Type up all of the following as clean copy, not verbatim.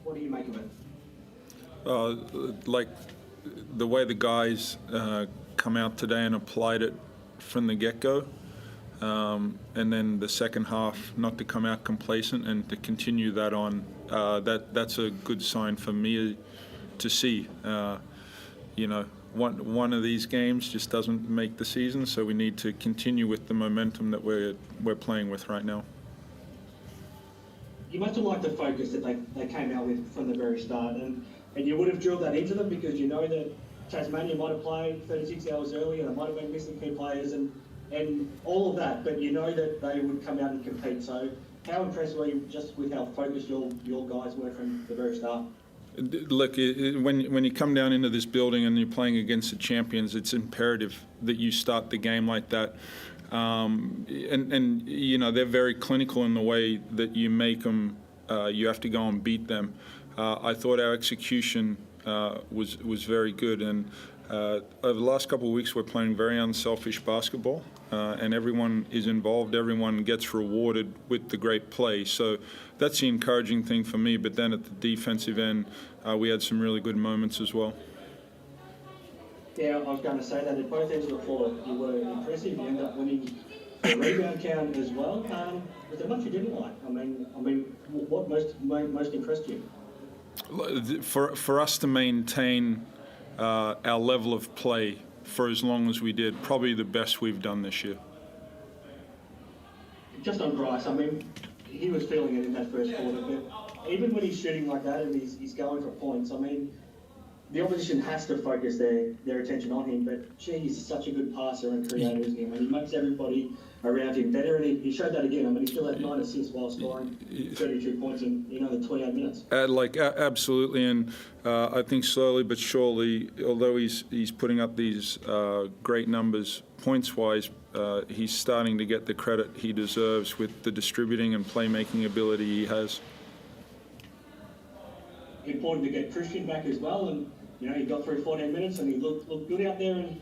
What do you make of it? Like the way the guys come out today and applied it from the get-go, and then the second half not to come out complacent and to continue that on, that's a good sign for me to see. One of these games just doesn't make the season, so we need to continue with the momentum that we're playing with right now. You must have liked the focus that they came out with from the very start, and you would have drilled that into them because you know that Tasmania might have played 36 hours earlier, they might have been missing key players and all of that, but you know that they would come out and compete. So how impressed were you just with how focused your guys were from the very start? Look, when you come down into this building and you're playing against the champions, it's imperative that you start the game like that. And they're very clinical in the way that you make them. You have to go and beat them. I thought our execution was very good, and over the last couple of weeks we're playing very unselfish basketball, and everyone is involved. Everyone gets rewarded with the great play. So that's the encouraging thing for me. But then at the defensive end, we had some really good moments as well. Yeah, I was going to say that at both ends of the floor you were impressive. You ended up winning the rebound count as well. Was there much you didn't like? I mean, what most impressed you? For us to maintain our level of play for as long as we did, probably the best we've done this year. Just on Bryce, I mean, he was feeling it in that first quarter, but even when he's shooting like that and he's going for points, I mean, the opposition has to focus their attention on him, but gee, he's such a good passer and creator, isn't he? I mean, he makes everybody around him better, and he showed that again. I mean, he still had 9 assists while scoring 32 points in only 28 minutes. Absolutely, and I think slowly but surely, although he's putting up these great numbers points-wise, he's starting to get the credit he deserves with the distributing and playmaking ability he has. Important to get Christian back as well, and he got through 14 minutes and he looked good out there, and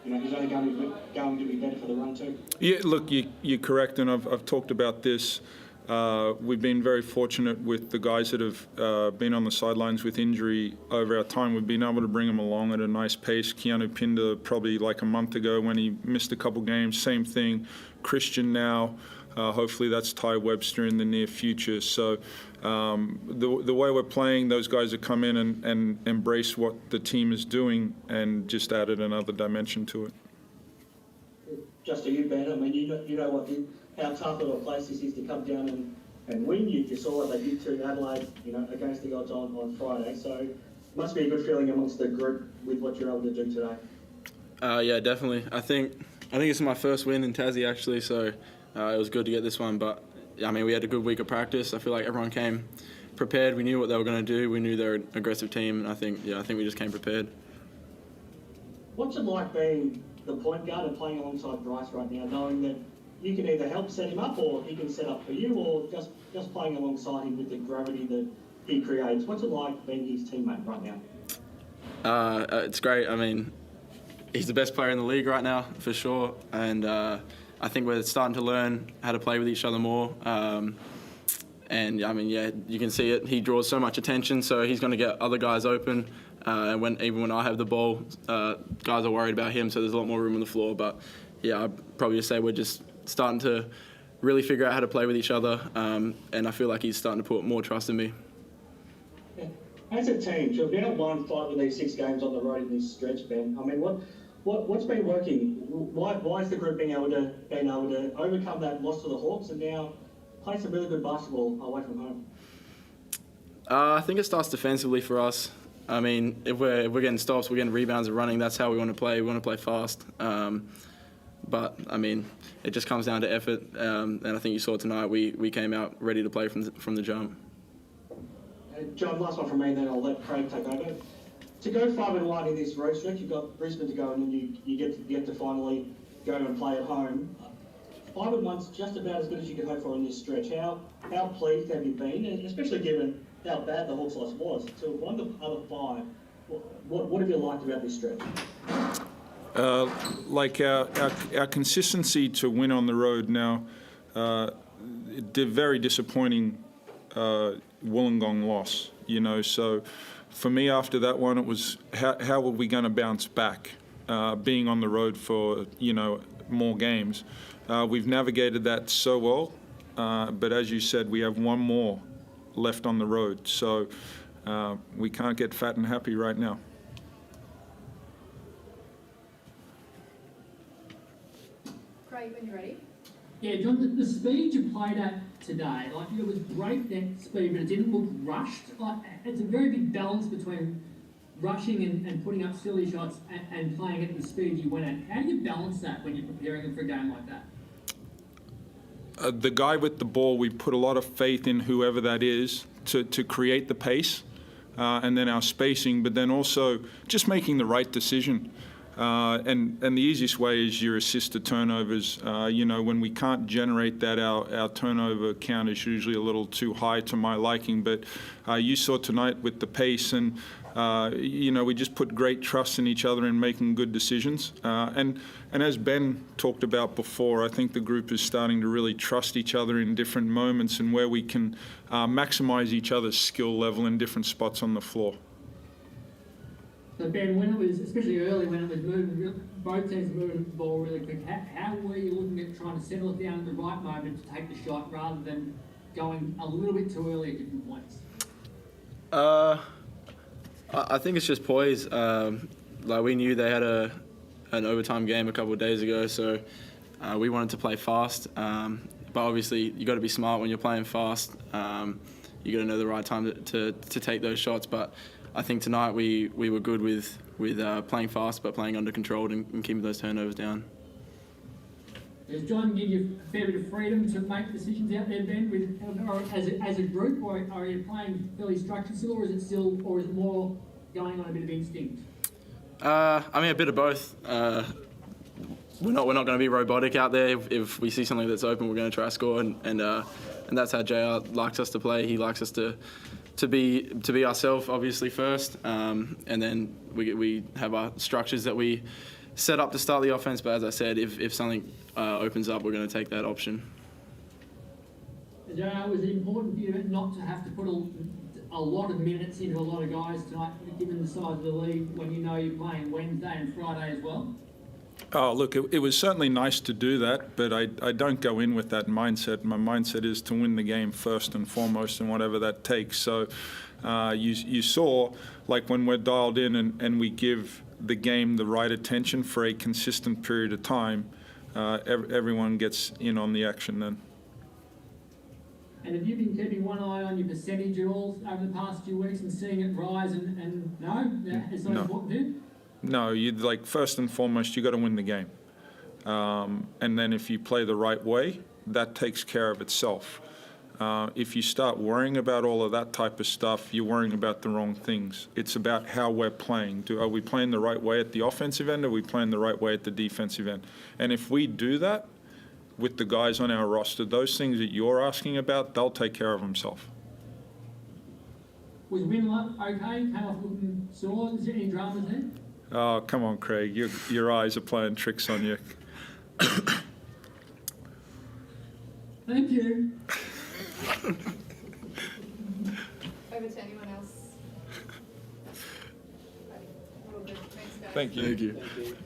he's only going to be better for the run too. Yeah, look, you're correct, and I've talked about this. We've been very fortunate with the guys that have been on the sidelines with injury over our time. We've been able to bring them along at a nice pace. Keanu Pinder probably like a month ago when he missed a couple games, same thing. Christian now. Hopefully that's Ty Webster in the near future. So the way we're playing, those guys have come in and embrace what the team is doing and just added another dimension to it. Just to you, Ben, I mean, you know how tough of a place this is to come down and win. You saw what they did to Adelaide, against the odds on Friday. So it must be a good feeling amongst the group with what you're able to do today. Yeah, definitely. I think it's my first win in Tassie actually, so it was good to get this one. But I mean, we had a good week of practice. I feel like everyone came prepared. We knew what they were going to do. We knew they were an aggressive team, and I think we just came prepared. What's it like being the point guard and playing alongside Bryce right now, knowing that you can either help set him up or he can set up for you, or just playing alongside him with the gravity that he creates? What's it like being his teammate right now? It's great. I mean, he's the best player in the league right now, for sure, and I think we're starting to learn how to play with each other more. And I mean, yeah, you can see it. He draws so much attention, so he's going to get other guys open. And even when I have the ball, guys are worried about him, so there's a lot more room on the floor. But yeah, I'd probably just say we're just starting to really figure out how to play with each other, and I feel like he's starting to put more trust in me. Yeah. As a team, you've now won 5 of these 6 games on the road in this stretch, Ben. I mean, what's been working? Why is the group being able to overcome that loss to the Hawks and now play some really good basketball away from home? I think it starts defensively for us. I mean, if we're getting stops, we're getting rebounds and running. That's how we want to play. We want to play fast. But I mean, it just comes down to effort. And I think you saw tonight we came out ready to play from the jump. John, last one from me, and then I'll let Craig take over. To go 5-1 in this road stretch, you've got Brisbane to go, and then you get to finally go and play at home. 5-1's just about as good as you can hope for in this stretch. How pleased have you been, and especially given how bad the Hawks loss was? To have won the other 5, what have you liked about this stretch? Like our consistency to win on the road now. Very disappointing Wollongong loss. you know. So for me, after that one, it was how were we going to bounce back, being on the road for, you know, more games. We've navigated that so well, but as you said, we have one more left on the road, so we can't get fat and happy right now. Craig, when you're ready. Yeah, John, the speed you played at today, like, it was breakneck speed, but it didn't look rushed. Like, it's a very big balance between rushing and putting up silly shots and playing at the speed you went at. How do you balance that when you're preparing for a game like that? The guy with the ball, we put a lot of faith in whoever that is to create the pace, and then our spacing, but then also just making the right decision. And the easiest way is your assisted turnovers. You know, when we can't generate that, our turnover count is usually a little too high to my liking. But you saw tonight with the pace, and you know, we just put great trust in each other in making good decisions. And as Ben talked about before, I think the group is starting to really trust each other in different moments and where we can maximize each other's skill level in different spots on the floor. So Ben, when it was, especially early, when it was moving, both teams moving the ball really quick, how were you looking at trying to settle it down at the right moment to take the shot rather than going a little bit too early at different points? I think it's just poise. Like, we knew they had an overtime game a couple of days ago, so we wanted to play fast. But obviously, you got to be smart when you're playing fast. You got to know the right time to take those shots. But I think tonight we were good with playing fast, but playing under control and keeping those turnovers down. Does John give you a fair bit of freedom to make decisions out there, Ben, or as a group, or are you playing fairly structured still, or is it more going on a bit of instinct? I mean, a bit of both. We're not going to be robotic out there. If we see something that's open, we're going to try to score, and that's how JR likes us to play. He likes us to be ourselves, obviously, first, and then we have our structures that we set up to start the offense. But as I said, if something opens up, we're going to take that option. JR, was it important for you not to have to put a lot of minutes into a lot of guys tonight, given the size of the league, when you know you're playing Wednesday and Friday as well? Oh, look, it was certainly nice to do that, but I don't go in with that mindset. My mindset is to win the game first and foremost, and whatever that takes. So you saw, like, when we're dialed in and we give the game the right attention for a consistent period of time, everyone gets in on the action then. And have you been keeping one eye on your percentage at all over the past few weeks and seeing it rise and no? It's not important to you? No, you'd like, first and foremost, you got to win the game. And then if you play the right way, that takes care of itself. If you start worrying about all of that type of stuff, you're worrying about the wrong things. It's about how we're playing. Are we playing the right way at the offensive end, or are we playing the right way at the defensive end? And if we do that with the guys on our roster, those things that you're asking about, they'll take care of themselves. Was Winler okay? Came off looking sore? Is there any dramas there? Oh, come on, Craig. Your eyes are playing tricks on you. Thank you. Over to anyone else? All good. Thanks, guys. Thank you. Thank you.